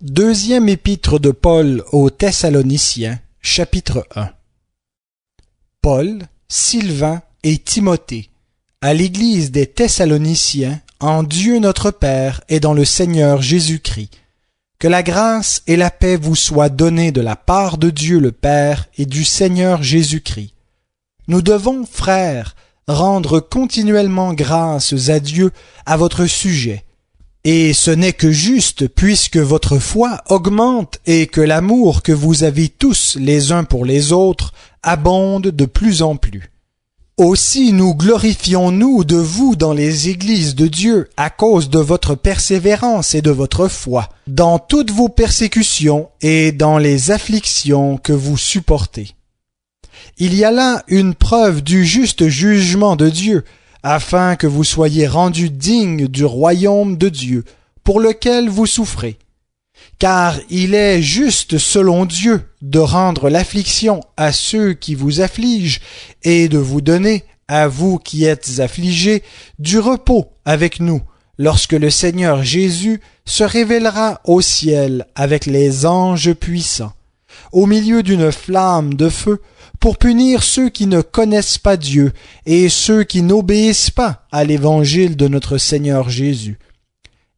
Deuxième épître de Paul aux Thessaloniciens, chapitre 1. Paul, Sylvain et Timothée, à l'église des Thessaloniciens, en Dieu notre Père et dans le Seigneur Jésus-Christ. Que la grâce et la paix vous soient données de la part de Dieu le Père et du Seigneur Jésus-Christ. Nous devons, frères, rendre continuellement grâces à Dieu à votre sujet. Et ce n'est que juste, puisque votre foi augmente et que l'amour que vous avez tous les uns pour les autres abonde de plus en plus. Aussi nous glorifions-nous de vous dans les églises de Dieu à cause de votre persévérance et de votre foi, dans toutes vos persécutions et dans les afflictions que vous supportez. Il y a là une preuve du juste jugement de Dieu, afin que vous soyez rendus dignes du royaume de Dieu, pour lequel vous souffrez. Car il est juste selon Dieu de rendre l'affliction à ceux qui vous affligent et de vous donner, à vous qui êtes affligés, du repos avec nous, lorsque le Seigneur Jésus se révélera au ciel avec les anges puissants, au milieu d'une flamme de feu, pour punir ceux qui ne connaissent pas Dieu et ceux qui n'obéissent pas à l'évangile de notre Seigneur Jésus.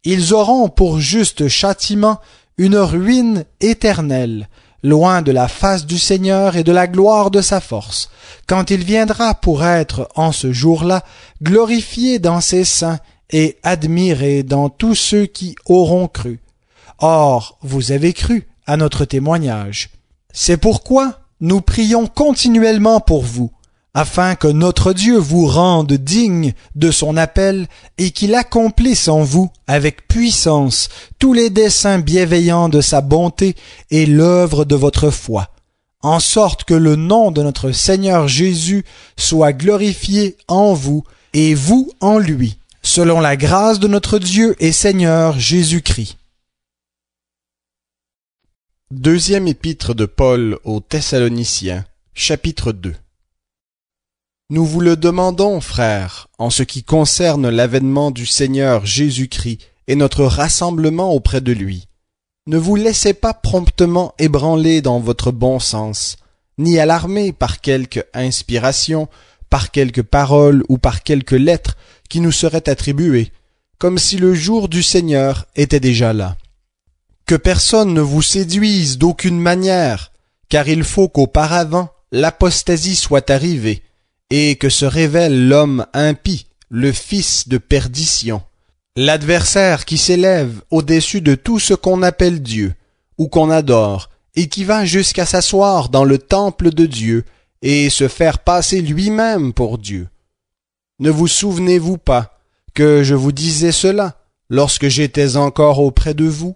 Ils auront pour juste châtiment une ruine éternelle, loin de la face du Seigneur et de la gloire de sa force, quand il viendra pour être, en ce jour-là, glorifié dans ses saints et admiré dans tous ceux qui auront cru. Or, vous avez cru à notre témoignage. C'est pourquoi nous prions continuellement pour vous, afin que notre Dieu vous rende digne de son appel et qu'il accomplisse en vous, avec puissance, tous les desseins bienveillants de sa bonté et l'œuvre de votre foi, en sorte que le nom de notre Seigneur Jésus soit glorifié en vous et vous en lui, selon la grâce de notre Dieu et Seigneur Jésus-Christ. Deuxième épître de Paul aux Thessaloniciens, chapitre 2. Nous vous le demandons, frères, en ce qui concerne l'avènement du Seigneur Jésus-Christ et notre rassemblement auprès de lui. Ne vous laissez pas promptement ébranler dans votre bon sens, ni alarmer par quelque inspiration, par quelque parole ou par quelque lettre qui nous serait attribuée, comme si le jour du Seigneur était déjà là. Que personne ne vous séduise d'aucune manière, car il faut qu'auparavant l'apostasie soit arrivée, et que se révèle l'homme impie, le fils de perdition, l'adversaire qui s'élève au-dessus de tout ce qu'on appelle Dieu, ou qu'on adore, et qui va jusqu'à s'asseoir dans le temple de Dieu, et se faire passer lui-même pour Dieu. Ne vous souvenez-vous pas que je vous disais cela lorsque j'étais encore auprès de vous?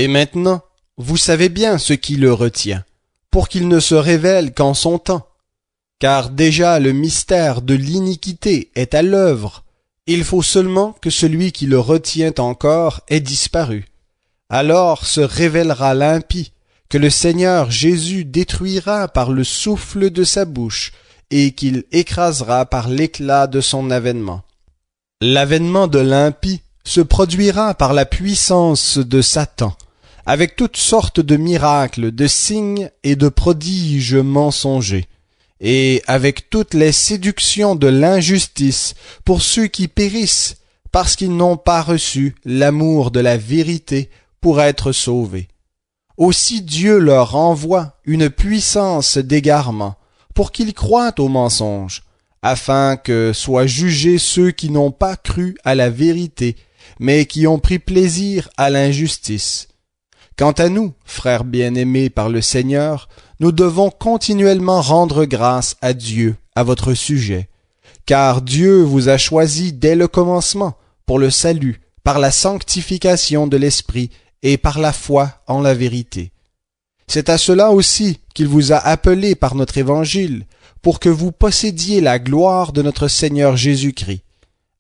Et maintenant, vous savez bien ce qui le retient, pour qu'il ne se révèle qu'en son temps. Car déjà le mystère de l'iniquité est à l'œuvre. Il faut seulement que celui qui le retient encore ait disparu. Alors se révélera l'impie, que le Seigneur Jésus détruira par le souffle de sa bouche, et qu'il écrasera par l'éclat de son avènement. L'avènement de l'impie se produira par la puissance de Satan, avec toutes sortes de miracles, de signes et de prodiges mensongers, et avec toutes les séductions de l'injustice pour ceux qui périssent, parce qu'ils n'ont pas reçu l'amour de la vérité pour être sauvés. Aussi Dieu leur envoie une puissance d'égarement, pour qu'ils croient aux mensonges, afin que soient jugés ceux qui n'ont pas cru à la vérité, mais qui ont pris plaisir à l'injustice. Quant à nous, frères bien-aimés par le Seigneur, nous devons continuellement rendre grâce à Dieu à votre sujet, car Dieu vous a choisi dès le commencement pour le salut, par la sanctification de l'Esprit et par la foi en la vérité. C'est à cela aussi qu'il vous a appelé par notre évangile, pour que vous possédiez la gloire de notre Seigneur Jésus-Christ.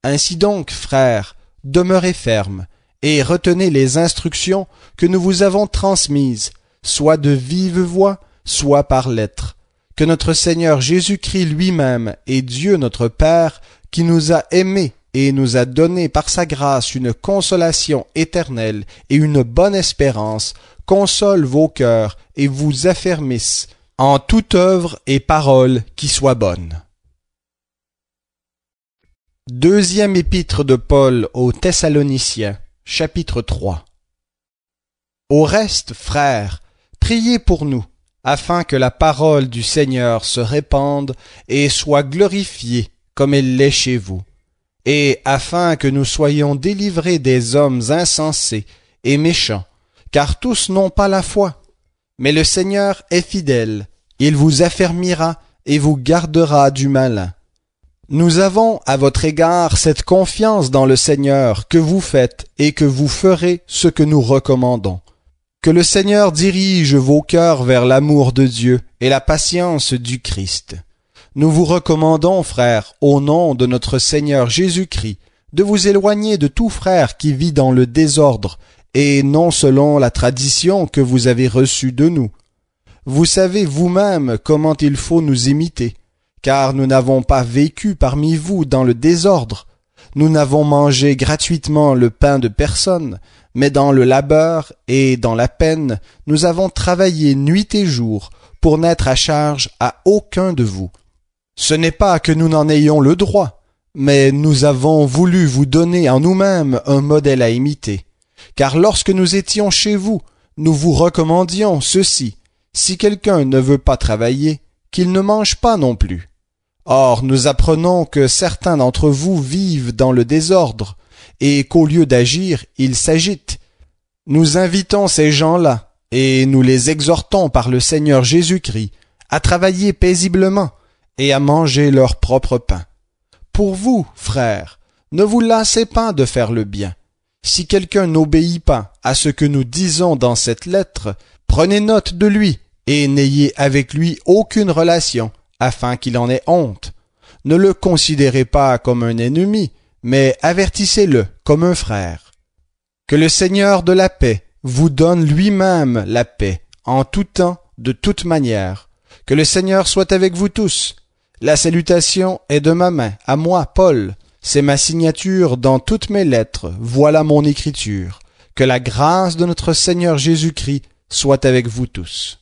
Ainsi donc, frères, demeurez fermes, et retenez les instructions que nous vous avons transmises, soit de vive voix, soit par lettres, que notre Seigneur Jésus-Christ lui-même et Dieu notre Père, qui nous a aimés et nous a donné par sa grâce une consolation éternelle et une bonne espérance, console vos cœurs et vous affermisse en toute œuvre et parole qui soit bonne. Deuxième épître de Paul aux Thessaloniciens, chapitre 3. Au reste, frères, priez pour nous, afin que la parole du Seigneur se répande et soit glorifiée comme elle l'est chez vous, et afin que nous soyons délivrés des hommes insensés et méchants, car tous n'ont pas la foi. Mais le Seigneur est fidèle, il vous affermira et vous gardera du malin. Nous avons à votre égard cette confiance dans le Seigneur que vous faites et que vous ferez ce que nous recommandons. Que le Seigneur dirige vos cœurs vers l'amour de Dieu et la patience du Christ. Nous vous recommandons, frères, au nom de notre Seigneur Jésus-Christ, de vous éloigner de tout frère qui vit dans le désordre et non selon la tradition que vous avez reçue de nous. Vous savez vous-même comment il faut nous imiter, car nous n'avons pas vécu parmi vous dans le désordre. Nous n'avons mangé gratuitement le pain de personne, mais dans le labeur et dans la peine, nous avons travaillé nuit et jour pour n'être à charge à aucun de vous. Ce n'est pas que nous n'en ayons le droit, mais nous avons voulu vous donner en nous-mêmes un modèle à imiter. Car lorsque nous étions chez vous, nous vous recommandions ceci: si quelqu'un ne veut pas travailler, qu'il ne mange pas non plus. Or, nous apprenons que certains d'entre vous vivent dans le désordre, et qu'au lieu d'agir, ils s'agitent. Nous invitons ces gens-là, et nous les exhortons par le Seigneur Jésus-Christ, à travailler paisiblement et à manger leur propre pain. Pour vous, frères, ne vous lassez pas de faire le bien. Si quelqu'un n'obéit pas à ce que nous disons dans cette lettre, prenez note de lui, et n'ayez avec lui aucune relation, afin qu'il en ait honte. Ne le considérez pas comme un ennemi, mais avertissez-le comme un frère. Que le Seigneur de la paix vous donne lui-même la paix, en tout temps, de toute manière. Que le Seigneur soit avec vous tous. La salutation est de ma main, à moi, Paul. C'est ma signature dans toutes mes lettres, voilà mon écriture. Que la grâce de notre Seigneur Jésus-Christ soit avec vous tous.